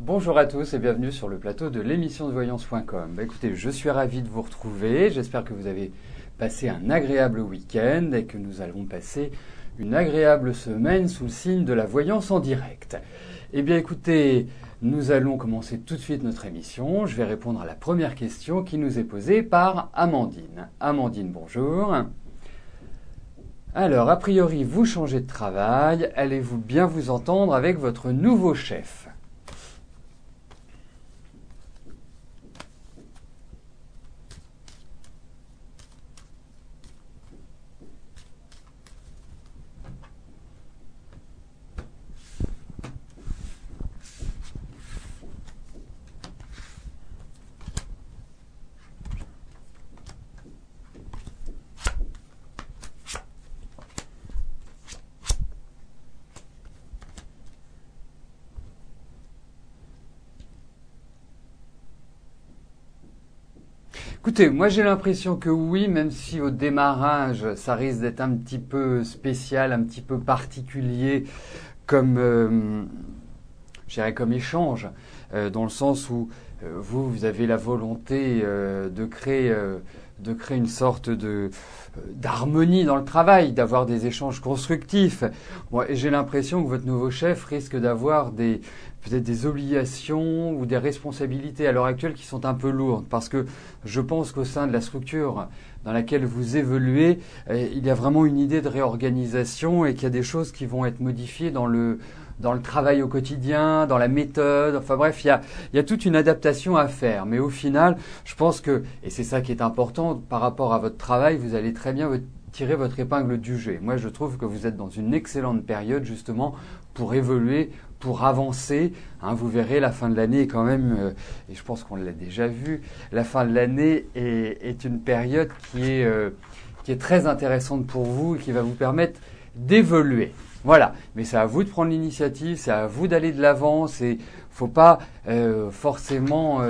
Bonjour à tous et bienvenue sur le plateau de l'émission de voyance.com. Écoutez, je suis ravi de vous retrouver. J'espère que vous avez passé un agréable week-end et que nous allons passer une agréable semaine sous le signe de la voyance en direct. Eh bien écoutez, nous allons commencer tout de suite notre émission. Je vais répondre à la première question qui nous est posée par Amandine. Amandine, bonjour. Alors, a priori, vous changez de travail. Allez-vous bien vous entendre avec votre nouveau chef ? Écoutez, moi j'ai l'impression que oui, même si au démarrage ça risque d'être un petit peu spécial, un petit peu particulier comme, je dirais comme échange, dans le sens où vous avez la volonté de créer une sorte d'harmonie dans le travail, d'avoir des échanges constructifs. Moi, j'ai l'impression que votre nouveau chef risque d'avoir peut-être des obligations ou des responsabilités à l'heure actuelle qui sont un peu lourdes, parce que je pense qu'au sein de la structure dans laquelle vous évoluez, il y a vraiment une idée de réorganisation et qu'il y a des choses qui vont être modifiées dans le travail au quotidien, dans la méthode, enfin bref, il y a toute une adaptation à faire. Mais au final, je pense que, et c'est ça qui est important, par rapport à votre travail, vous allez très bien tirer votre épingle du jeu. Moi, je trouve que vous êtes dans une excellente période justement pour évoluer, pour avancer. Vous verrez, la fin de l'année est quand même, et je pense qu'on l'a déjà vu, la fin de l'année est une période qui est très intéressante pour vous et qui va vous permettre d'évoluer. Voilà, mais c'est à vous de prendre l'initiative, c'est à vous d'aller de l'avant, faut pas forcément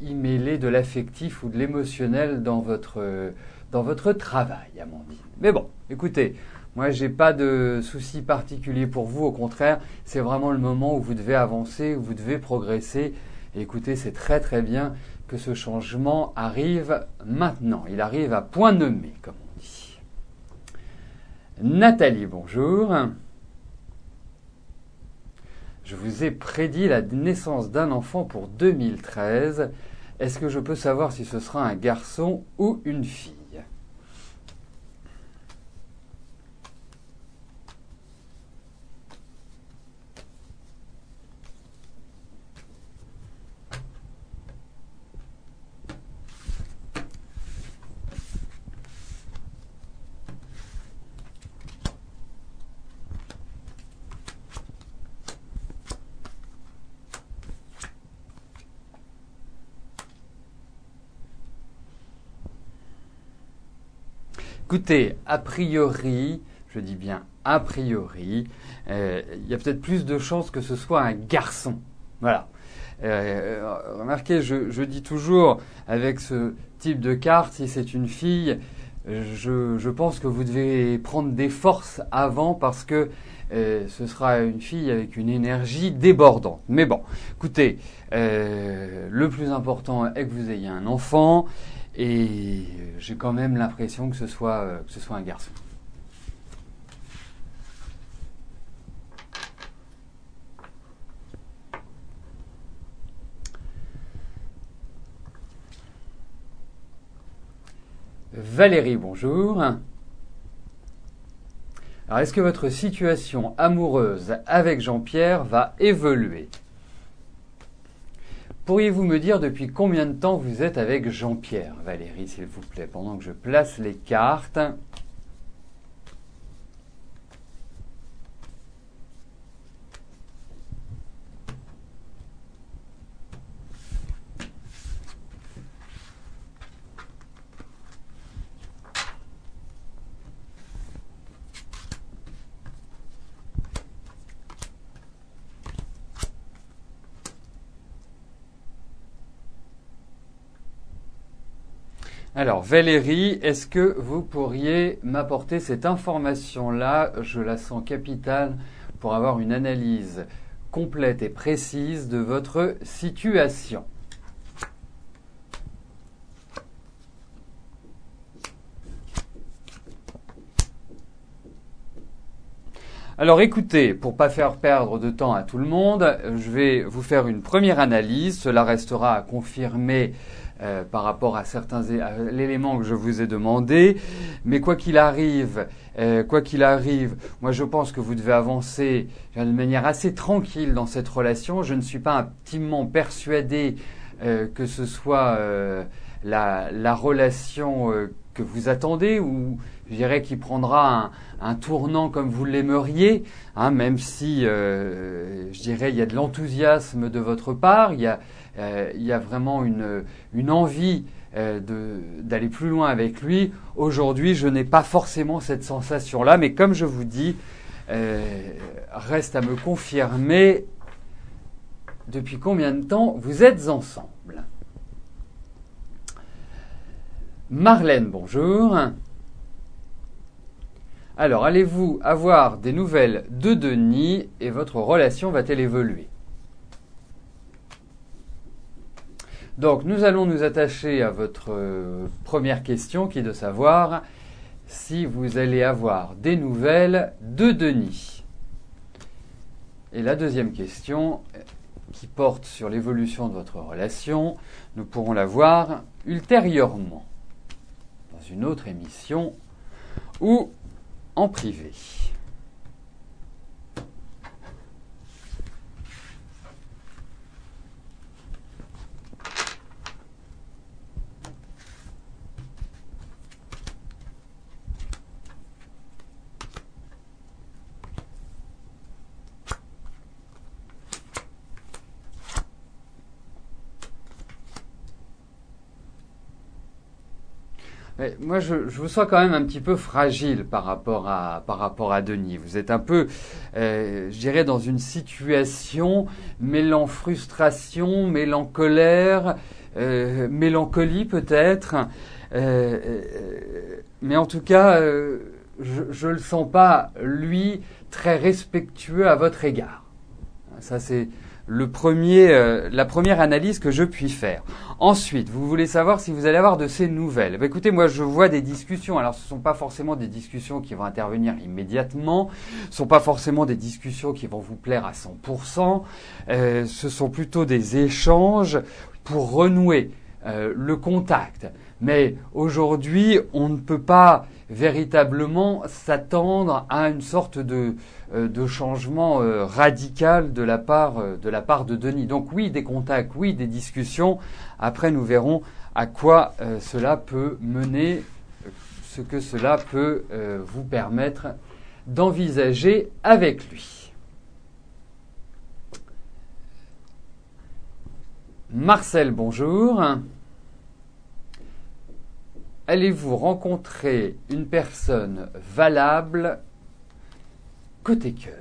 y mêler de l'affectif ou de l'émotionnel dans votre travail, Amandine. Mais bon, écoutez, moi j'ai pas de souci particulier pour vous, au contraire, c'est vraiment le moment où vous devez avancer, où vous devez progresser. Et écoutez, c'est très très bien que ce changement arrive maintenant, il arrive à point nommé, comme on dit. Nathalie, bonjour. Je vous ai prédit la naissance d'un enfant pour 2013. Est-ce que je peux savoir si ce sera un garçon ou une fille ? Écoutez, a priori, je dis bien a priori, il y a peut-être plus de chances que ce soit un garçon. Voilà. Remarquez, je dis toujours, avec ce type de carte, si c'est une fille, je pense que vous devez prendre des forces avant parce que ce sera une fille avec une énergie débordante. Mais bon, écoutez, le plus important est que vous ayez un enfant. Et j'ai quand même l'impression que ce soit un garçon. Valérie, bonjour. Alors, est-ce que votre situation amoureuse avec Jean-Pierre va évoluer ? Pourriez-vous me dire depuis combien de temps vous êtes avec Jean-Pierre, Valérie, s'il vous plaît, pendant que je place les cartes ? Alors, Valérie, est-ce que vous pourriez m'apporter cette information-là ? Je la sens capitale pour avoir une analyse complète et précise de votre situation. Alors écoutez, pour pas faire perdre de temps à tout le monde, je vais vous faire une première analyse. Cela restera à confirmer par rapport à à l'élément que je vous ai demandé. Mais quoi qu'il arrive, moi je pense que vous devez avancer de manière assez tranquille dans cette relation. Je ne suis pas intimement persuadé que ce soit la relation que vous attendez, ou je dirais qu'il prendra un tournant comme vous l'aimeriez, hein, même si je dirais il y a de l'enthousiasme de votre part, il y a vraiment une envie d'aller plus loin avec lui. Aujourd'hui, je n'ai pas forcément cette sensation-là, mais comme je vous dis, reste à me confirmer depuis combien de temps vous êtes ensemble. Marlène, bonjour. Alors, allez-vous avoir des nouvelles de Denis et votre relation va-t-elle évoluer? Donc, nous allons nous attacher à votre première question qui est de savoir si vous allez avoir des nouvelles de Denis. Et la deuxième question qui porte sur l'évolution de votre relation, nous pourrons la voir ultérieurement dans une autre émission ou en privé. Mais moi, je vous sens quand même un petit peu fragile par rapport à Denis. Vous êtes un peu, je dirais, dans une situation mêlant frustration, mêlant colère, mélancolie peut-être. Mais en tout cas, je le sens pas, lui, très respectueux à votre égard. Ça, c'est la première analyse que je puis faire. Ensuite, vous voulez savoir si vous allez avoir de ces nouvelles. Écoutez, moi je vois des discussions. Alors ce ne sont pas forcément des discussions qui vont intervenir immédiatement. Ce ne sont pas forcément des discussions qui vont vous plaire à 100%. Ce sont plutôt des échanges pour renouer le contact. Mais aujourd'hui, on ne peut pas véritablement s'attendre à une sorte de changement radical de la part de Denis. Donc oui, des contacts, oui, des discussions. Après, nous verrons à quoi cela peut mener, ce que cela peut vous permettre d'envisager avec lui. Marcel, bonjour. Allez-vous rencontrer une personne valable côté cœur?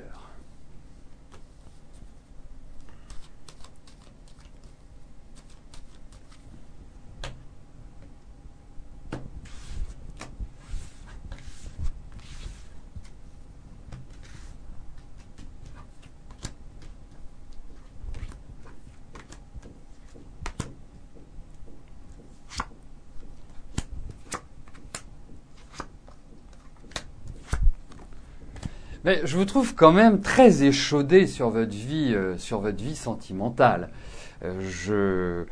Mais je vous trouve quand même très échaudé sur votre vie sentimentale. Je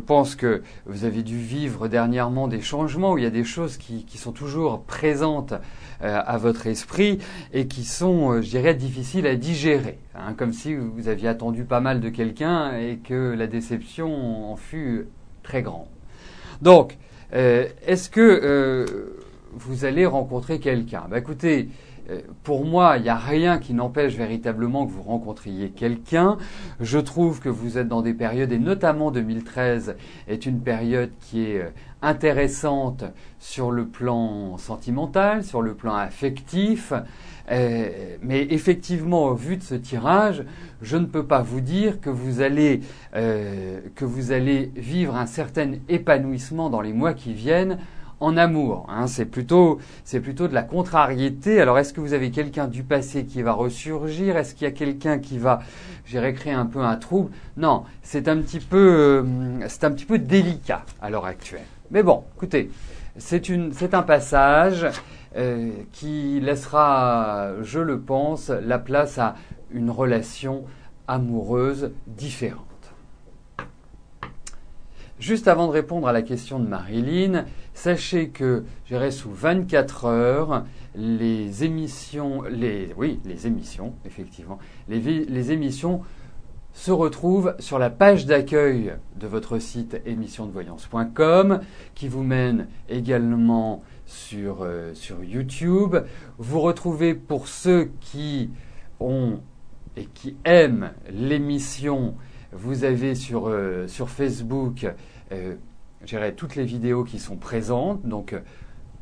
pense que vous avez dû vivre dernièrement des changements où il y a des choses qui sont toujours présentes à votre esprit et qui sont, je dirais, difficiles à digérer. Hein, comme si vous aviez attendu pas mal de quelqu'un et que la déception en fut très grande. Donc, est-ce que vous allez rencontrer quelqu'un? Écoutez, pour moi, il n'y a rien qui n'empêche véritablement que vous rencontriez quelqu'un. Je trouve que vous êtes dans des périodes, et notamment 2013 est une période qui est intéressante sur le plan sentimental, sur le plan affectif. Mais effectivement, au vu de ce tirage, je ne peux pas vous dire que vous allez vivre un certain épanouissement dans les mois qui viennent en amour. Hein. C'est plutôt de la contrariété. Alors, est-ce que vous avez quelqu'un du passé qui va ressurgir? Est-ce qu'il y a quelqu'un qui va, créer un peu un trouble? Non, c'est un petit peu délicat à l'heure actuelle. Mais bon, écoutez, c'est un passage qui laissera, je le pense, la place à une relation amoureuse différente. Juste avant de répondre à la question de Marilyn, sachez que sous 24 heures, les émissions, effectivement, les émissions se retrouvent sur la page d'accueil de votre site émissionsdevoyance.com qui vous mène également sur YouTube. Vous retrouvez, pour ceux qui ont et qui aiment l'émission, vous avez sur Facebook toutes les vidéos qui sont présentes. Donc,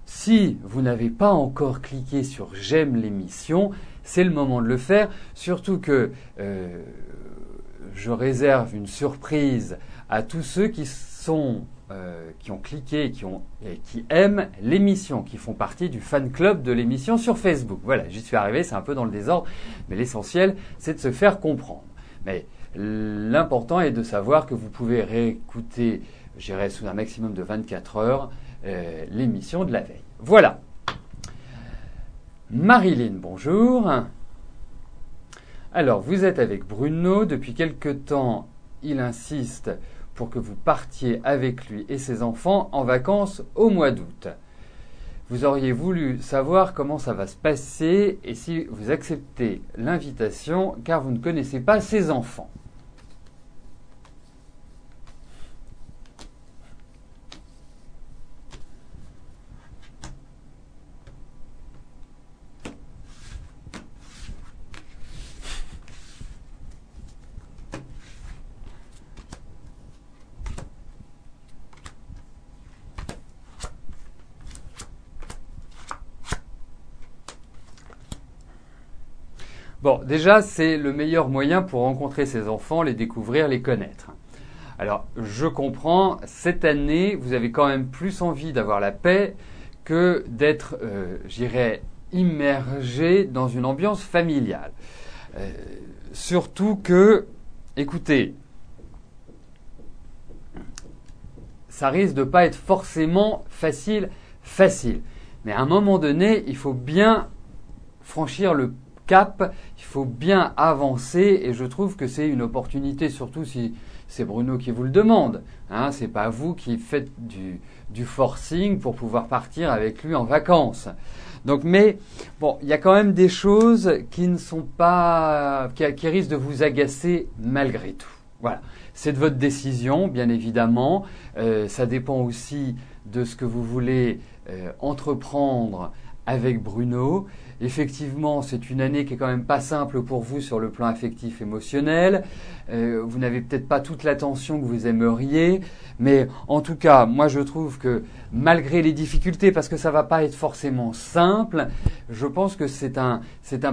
si vous n'avez pas encore cliqué sur j'aime l'émission, c'est le moment de le faire. Surtout que je réserve une surprise à tous ceux qui ont cliqué et qui aiment l'émission, qui font partie du fan club de l'émission sur Facebook. Voilà, j'y suis arrivé, c'est un peu dans le désordre, mais l'essentiel, c'est de se faire comprendre. Mais l'important est de savoir que vous pouvez réécouter, sous un maximum de 24 heures, l'émission de la veille. Voilà. Marilyn, bonjour. Alors, vous êtes avec Bruno. Depuis quelque temps, il insiste pour que vous partiez avec lui et ses enfants en vacances au mois d'août. Vous auriez voulu savoir comment ça va se passer et si vous acceptez l'invitation car vous ne connaissez pas ses enfants. Bon, déjà, c'est le meilleur moyen pour rencontrer ses enfants, les découvrir, les connaître. Alors, je comprends, cette année, vous avez quand même plus envie d'avoir la paix que d'être, immergé dans une ambiance familiale. Surtout que, écoutez, ça risque de pas être forcément facile. Mais à un moment donné, il faut bien franchir le cap, il faut bien avancer et je trouve que c'est une opportunité, surtout si c'est Bruno qui vous le demande. Hein, c'est pas vous qui faites du forcing pour pouvoir partir avec lui en vacances. Donc, mais bon, il y a quand même des choses qui ne sont pas, qui risquent de vous agacer malgré tout. Voilà, c'est de votre décision, bien évidemment. Ça dépend aussi de ce que vous voulez entreprendre avec Bruno. Effectivement, c'est une année qui est quand même pas simple pour vous sur le plan affectif émotionnel. Vous n'avez peut-être pas toute l'attention que vous aimeriez, mais en tout cas, moi je trouve que malgré les difficultés, parce que ça va pas être forcément simple, je pense que c'est un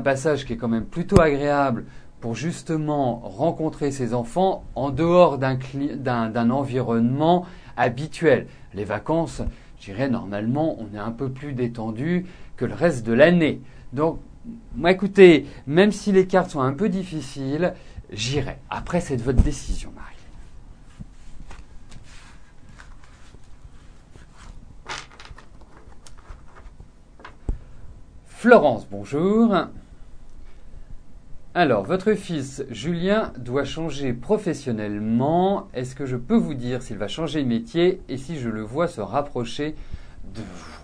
passage qui est quand même plutôt agréable pour justement rencontrer ses enfants en dehors d'un environnement habituel. Les vacances, je dirais normalement, on est un peu plus détendu que le reste de l'année. Donc, moi, écoutez, même si les cartes sont un peu difficiles, j'irai. Après, c'est de votre décision, Marie. Florence, bonjour. Alors, votre fils Julien doit changer professionnellement. Est-ce que je peux vous dire s'il va changer de métier et si je le vois se rapprocher de vous?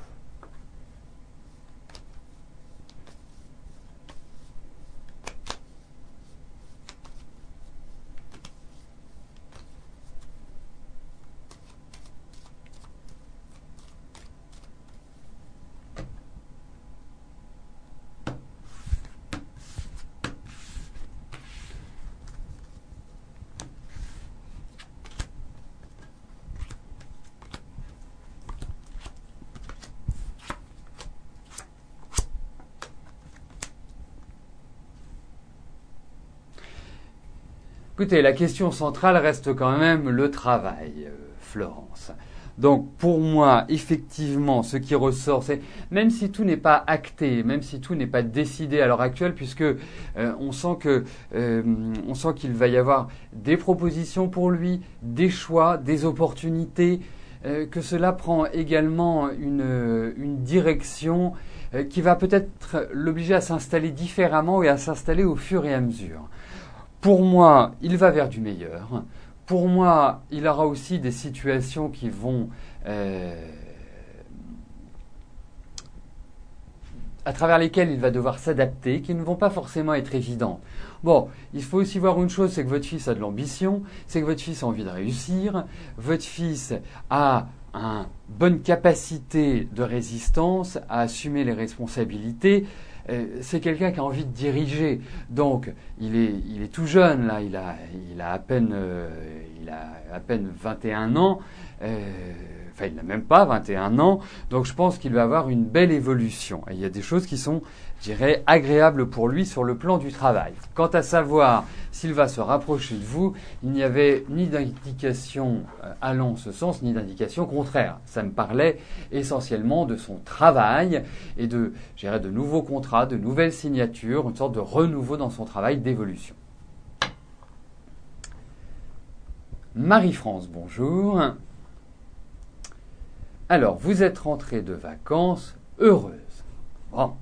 Écoutez, la question centrale reste quand même le travail, Florence. Donc pour moi, effectivement, ce qui ressort, c'est même si tout n'est pas acté, même si tout n'est pas décidé à l'heure actuelle, puisque on sent qu'il va y avoir des propositions pour lui, des choix, des opportunités, que cela prend également une direction qui va peut-être l'obliger à s'installer différemment et à s'installer au fur et à mesure. Pour moi, il va vers du meilleur. Pour moi, il aura aussi des situations qui vont, à travers lesquelles il va devoir s'adapter, qui ne vont pas forcément être évidentes. Bon, il faut aussi voir une chose, c'est que votre fils a de l'ambition, c'est que votre fils a envie de réussir, votre fils a une bonne capacité de résistance à assumer les responsabilités. C'est quelqu'un qui a envie de diriger. Donc, il est tout jeune, là, il a à peine 21 ans. Enfin, il n'a même pas 21 ans. Donc, je pense qu'il va avoir une belle évolution. Et il y a des choses qui sont, je dirais, agréables pour lui sur le plan du travail. Quant à savoir s'il va se rapprocher de vous, il n'y avait ni d'indication allant en ce sens, ni d'indication contraire. Ça me parlait essentiellement de son travail et de nouveaux contrats, de nouvelles signatures, une sorte de renouveau dans son travail d'évolution. Marie-France, bonjour. Alors, vous êtes rentrée de vacances heureuse. Bon.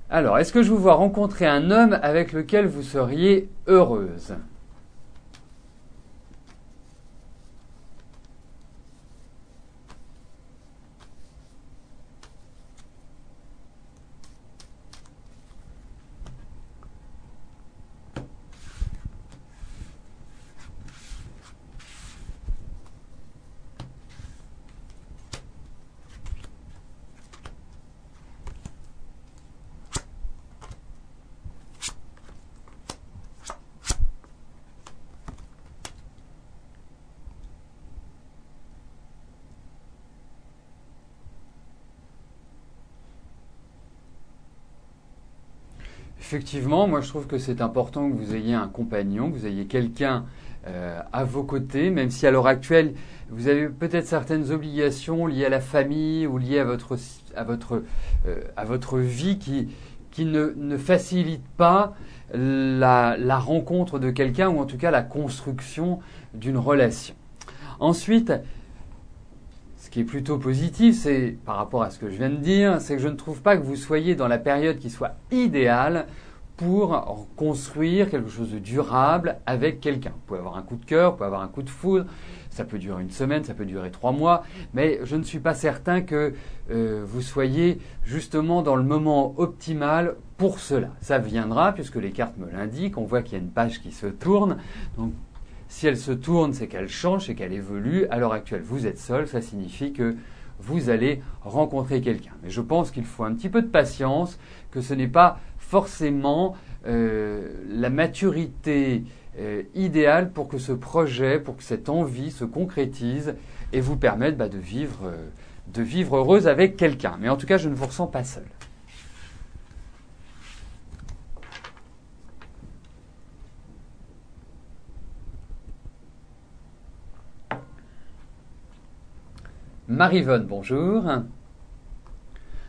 Alors, est-ce que je vous vois rencontrer un homme avec lequel vous seriez heureuse ? Effectivement, moi je trouve que c'est important que vous ayez un compagnon, que vous ayez quelqu'un à vos côtés, même si à l'heure actuelle vous avez peut-être certaines obligations liées à la famille ou liées à votre vie qui ne facilitent pas la rencontre de quelqu'un ou en tout cas la construction d'une relation. Ensuite, ce qui est plutôt positif, c'est par rapport à ce que je viens de dire, c'est que je ne trouve pas que vous soyez dans la période qui soit idéale pour construire quelque chose de durable avec quelqu'un. Vous pouvez avoir un coup de cœur, vous pouvez avoir un coup de foudre, ça peut durer une semaine, ça peut durer 3 mois, mais je ne suis pas certain que vous soyez justement dans le moment optimal pour cela. Ça viendra puisque les cartes me l'indiquent, on voit qu'il y a une page qui se tourne, donc si elle se tourne, c'est qu'elle change, c'est qu'elle évolue. À l'heure actuelle, vous êtes seul, ça signifie que vous allez rencontrer quelqu'un. Mais je pense qu'il faut un petit peu de patience, que ce n'est pas forcément la maturité idéale pour que ce projet, pour que cette envie se concrétise et vous permette de vivre heureuse avec quelqu'un. Mais en tout cas, je ne vous ressens pas seul. Marie-Vonne, bonjour.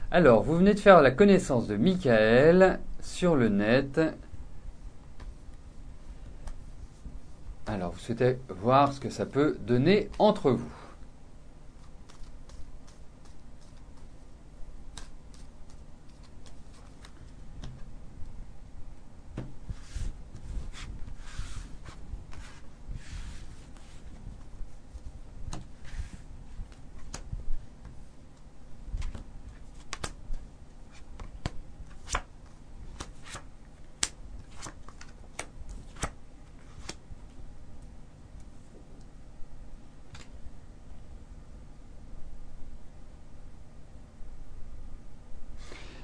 Alors, vous venez de faire la connaissance de Michael sur le net. Alors, vous souhaitez voir ce que ça peut donner entre vous.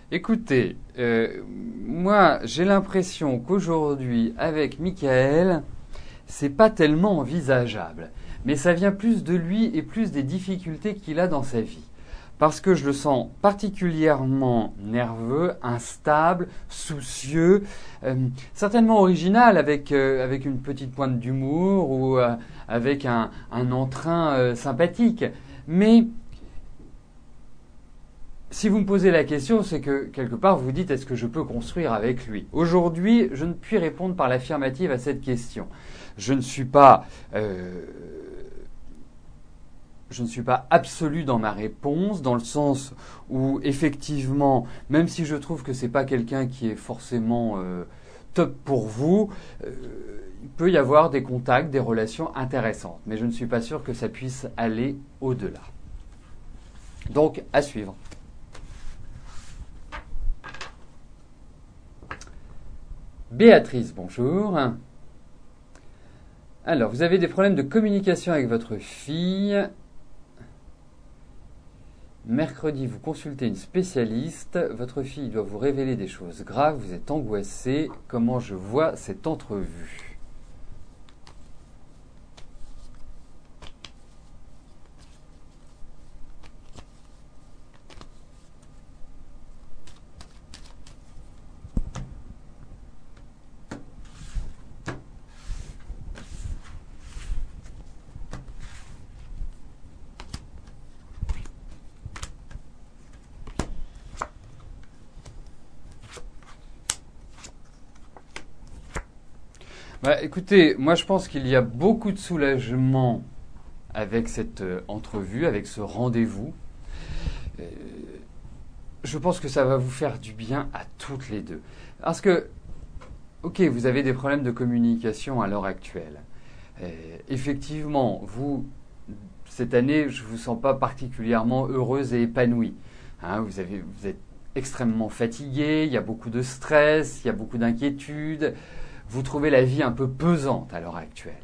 Écoutez, moi j'ai l'impression qu'aujourd'hui avec Michael, c'est pas tellement envisageable, mais ça vient plus de lui et plus des difficultés qu'il a dans sa vie. parce que je le sens particulièrement nerveux, instable, soucieux, certainement original avec une petite pointe d'humour ou avec un entrain sympathique. Mais si vous me posez la question, c'est que quelque part vous vous dites est-ce que je peux construire avec lui? Aujourd'hui, je ne puis répondre par l'affirmative à cette question. Je ne suis pas absolu dans ma réponse, dans le sens où effectivement, même si je trouve que c'est pas quelqu'un qui est forcément top pour vous, il peut y avoir des contacts, des relations intéressantes, mais je ne suis pas sûr que ça puisse aller au-delà. Donc, à suivre. Béatrice, bonjour. Alors, vous avez des problèmes de communication avec votre fille. Mercredi, vous consultez une spécialiste. Votre fille doit vous révéler des choses graves. Vous êtes angoissé. Comment je vois cette entrevue? Écoutez, moi je pense qu'il y a beaucoup de soulagement avec cette entrevue, avec ce rendez-vous. Je pense que ça va vous faire du bien à toutes les deux. Parce que, ok, vous avez des problèmes de communication à l'heure actuelle. Effectivement, vous, cette année, je ne vous sens pas particulièrement heureuse et épanouie. Hein, vous êtes extrêmement fatigué, il y a beaucoup de stress, il y a beaucoup d'inquiétudes. Vous trouvez la vie un peu pesante à l'heure actuelle.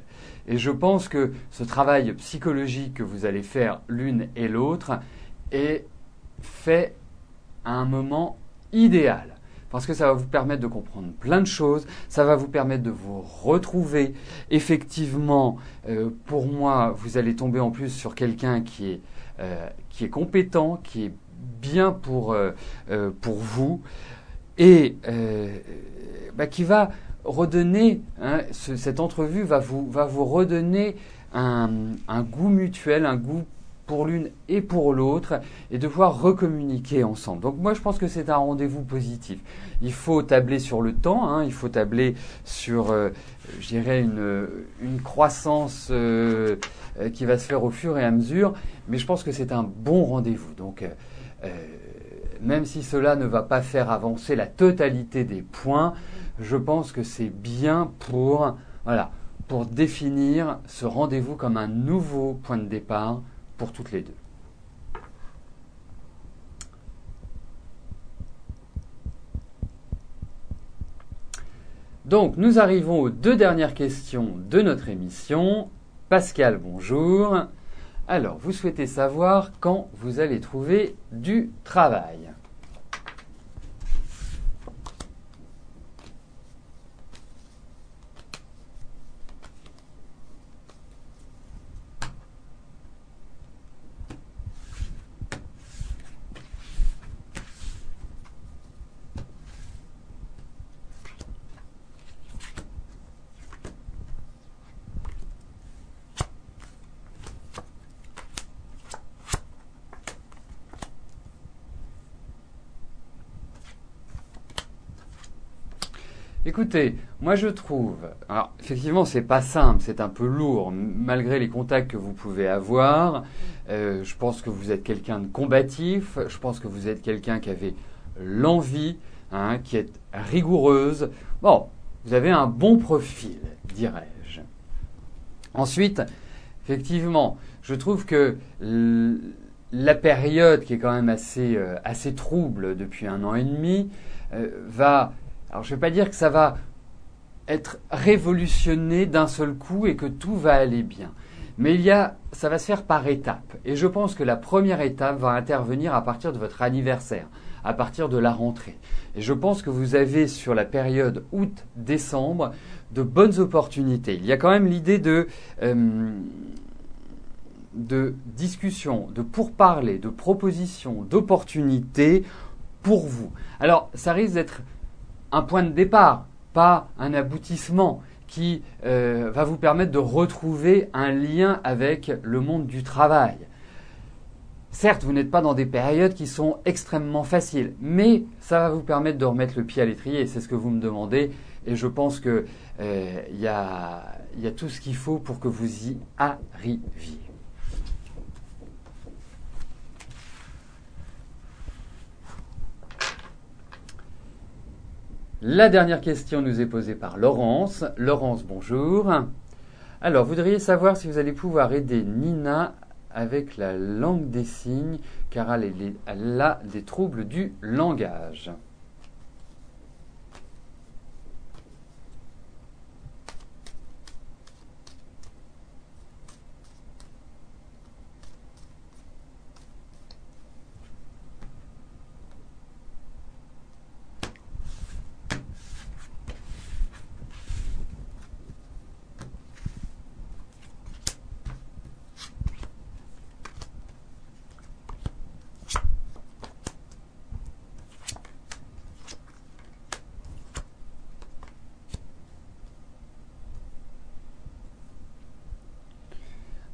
Et je pense que ce travail psychologique que vous allez faire l'une et l'autre est fait à un moment idéal. Parce que ça va vous permettre de comprendre plein de choses, ça va vous permettre de vous retrouver. Effectivement, pour moi, vous allez tomber en plus sur quelqu'un qui est compétent, qui est bien pour vous et qui va redonner, cette entrevue va vous redonner un goût mutuel, un goût pour l'une et pour l'autre, et de pouvoir recommuniquer ensemble. Donc moi je pense que c'est un rendez-vous positif. Il faut tabler sur le temps, il faut tabler sur, je dirais, une croissance qui va se faire au fur et à mesure, mais je pense que c'est un bon rendez-vous. Donc même si cela ne va pas faire avancer la totalité des points, je pense que c'est bien pour définir ce rendez-vous comme un nouveau point de départ pour toutes les deux. Donc, nous arrivons aux deux dernières questions de notre émission. Pascal, bonjour. Alors, vous souhaitez savoir quand vous allez trouver du travail. Écoutez, moi je trouve, alors effectivement c'est pas simple, c'est un peu lourd, malgré les contacts que vous pouvez avoir. Je pense que vous êtes quelqu'un de combatif, je pense que vous êtes quelqu'un qui avait l'envie, qui est rigoureuse. Bon, vous avez un bon profil, dirais-je. Ensuite, effectivement, je trouve que la période qui est quand même assez trouble depuis 1 an et demi va... Alors, je ne vais pas dire que ça va être révolutionné d'un seul coup et que tout va aller bien. Mais ça va se faire par étapes. Et je pense que la première étape va intervenir à partir de votre anniversaire, à partir de la rentrée. Et je pense que vous avez sur la période août-décembre de bonnes opportunités. Il y a quand même l'idée de de discussion, de pourparlers, de propositions, d'opportunités pour vous. Alors, ça risque d'être un point de départ, pas un aboutissement qui va vous permettre de retrouver un lien avec le monde du travail. Certes, vous n'êtes pas dans des périodes qui sont extrêmement faciles, mais ça va vous permettre de remettre le pied à l'étrier, c'est ce que vous me demandez, et je pense qu'il y a tout ce qu'il faut pour que vous y arriviez. La dernière question nous est posée par Laurence. Laurence, bonjour. Alors, vous voudriez savoir si vous allez pouvoir aider Nina avec la langue des signes, car elle a des troubles du langage.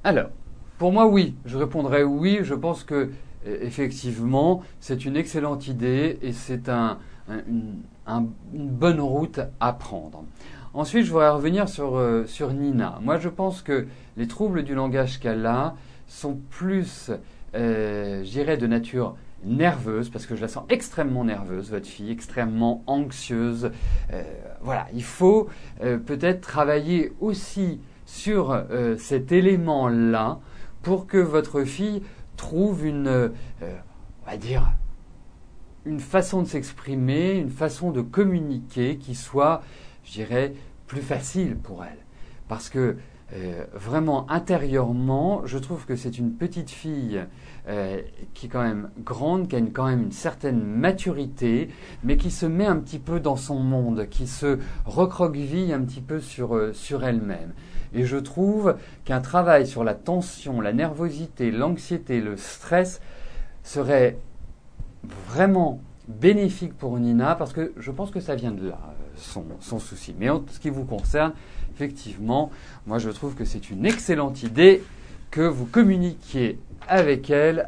Alors, pour moi, oui. Je répondrai oui. Je pense que, effectivement, c'est une excellente idée et c'est une bonne route à prendre. Ensuite, je voudrais revenir sur Nina. Moi, je pense que les troubles du langage qu'elle a sont plus, je dirais, de nature nerveuse, parce que je la sens extrêmement nerveuse, votre fille, extrêmement anxieuse. Voilà, il faut peut-être travailler aussi sur cet élément-là pour que votre fille trouve on va dire, une façon de s'exprimer, une façon de communiquer qui soit, je dirais, plus facile pour elle. Parce que vraiment, intérieurement, je trouve que c'est une petite fille qui est quand même grande, qui a quand même une certaine maturité, mais qui se met un petit peu dans son monde, qui se recroqueville un petit peu sur elle-même. Et je trouve qu'un travail sur la tension, la nervosité, l'anxiété, le stress serait vraiment bénéfique pour Nina, parce que je pense que ça vient de là, son souci. Mais en ce qui vous concerne, effectivement, moi je trouve que c'est une excellente idée que vous communiquiez avec elle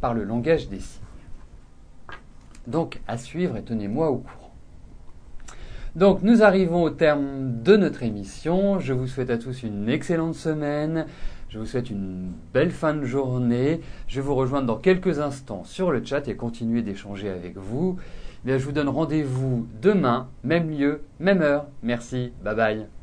par le langage des signes. Donc à suivre et tenez-moi au courant. Donc nous arrivons au terme de notre émission. Je vous souhaite à tous une excellente semaine. Je vous souhaite une belle fin de journée. Je vais vous rejoindre dans quelques instants sur le chat et continuer d'échanger avec vous. Bien, je vous donne rendez-vous demain, même lieu, même heure. Merci, bye bye.